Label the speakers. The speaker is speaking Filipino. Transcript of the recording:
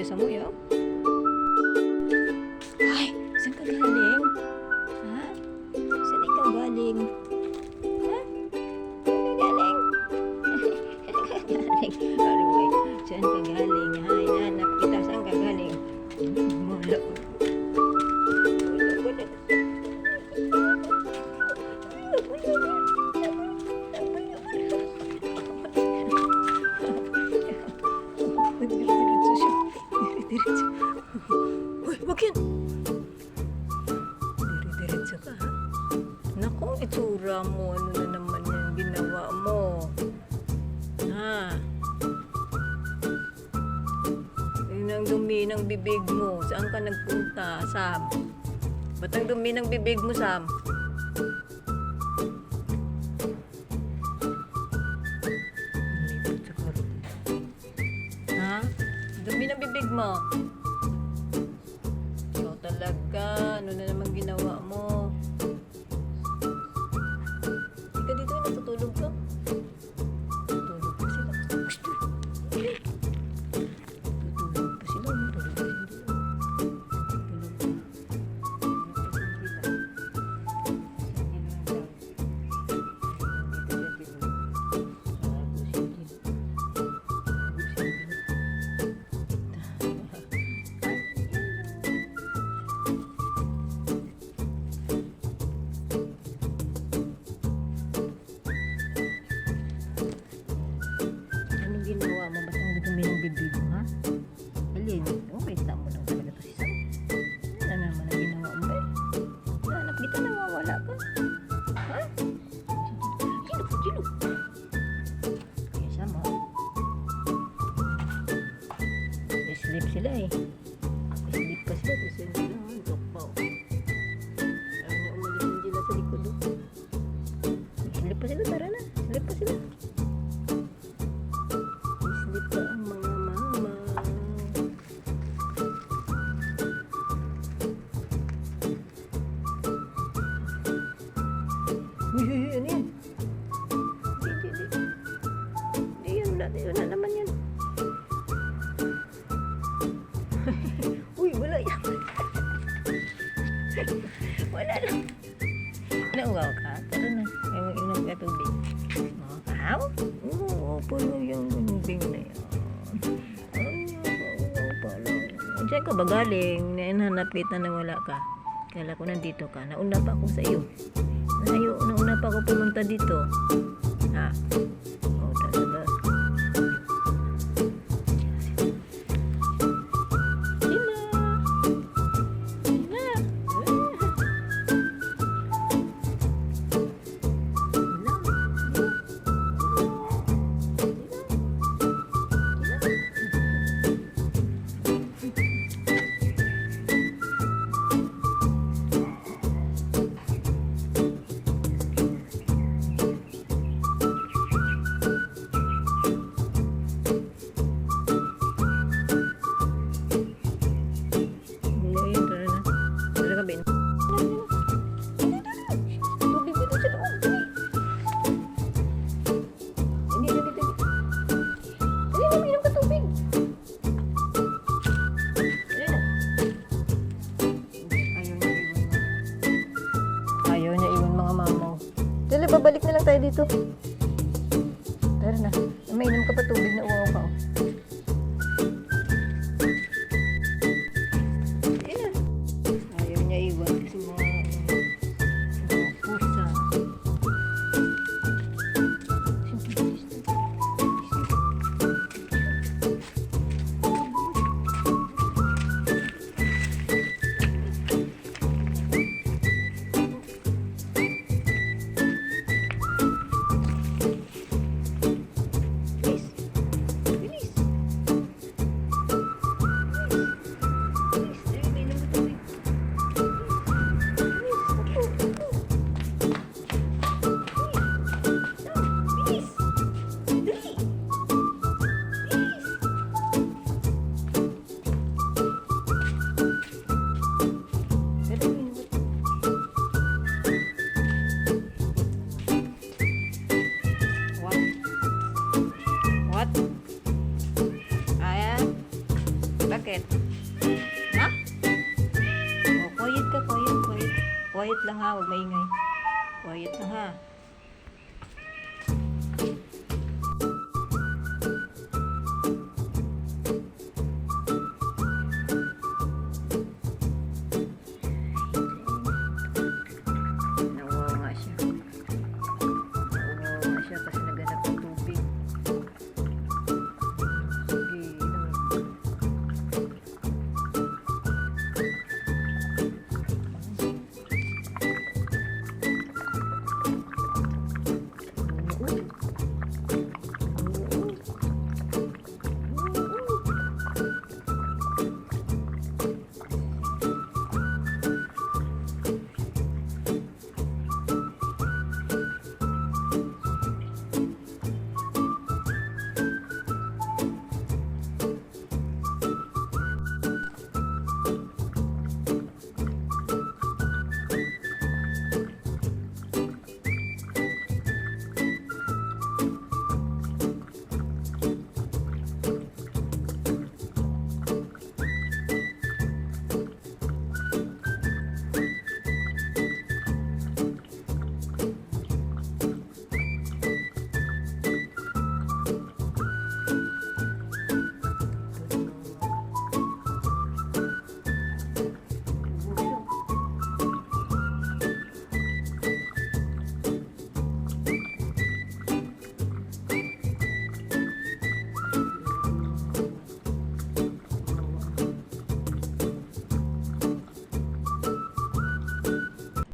Speaker 1: Kuya Samoy, oh. Ay, saan ka galing? Ha? Saan ikaw galing? Ha? Saan ka galing? Saan ka galing? Aroy, saan ka galing? Ay, nanap kita, saan ka galing? Wala. Uy, wag yan! Diretso ka, ha? Naku, itsura mo. Ano na naman yan ginawa mo? Ha? Yun ang dumi ng bibig mo. Saan ka nagpunta, Sam? Ba't ang dumi ng bibig mo, Sam? Ha? Dumi ng bibig mo. Ikaw talaga. Ano na naman ginawa mo? Ika dito, natutulog ka? Tutulog pa sila. Gusto. Tutulog pa sila. Tutulog pa sila. Tutulog pa. Anong ginawa mo? Ba't ang dumi ng bibig mo, ha? Alin? Okay, tama lang talaga to si Sam. Ano naman ang ginawa mo, ba? Hanap kita, nawawala ka. Ha? Sino? Kaya Sam, ha? Sleep sila, eh. Sleep pa sila. Kasi sila, antok pa, oh. Ayaw na umalis yung sila sa likod, oh. Sleep pa sila, tara na. Sleep pa sila. Sleep pa ang mga mama. Uy, ano yan? Di yan, wala naman yan. Uy, wala yan. Wala lang. Nauwaw ka? Tara na. May mag-inom ka tubig. Makaw? Oo, puno yung tubig na yan. Oo, pala. Diyan ka ba galing? Nahanap kita na wala ka. Kala ko nandito ka. Nauna pa ako sa iyo. Nauna pa ako pumunta dito. Ha? Oo, talaga. Babalik na lang tayo dito. Tara na. Mainom ka pa tubig na uwaw ka. Ayan. Ayaw niya iwan kasi mga pusa. huwag maingay. Quiet na ha.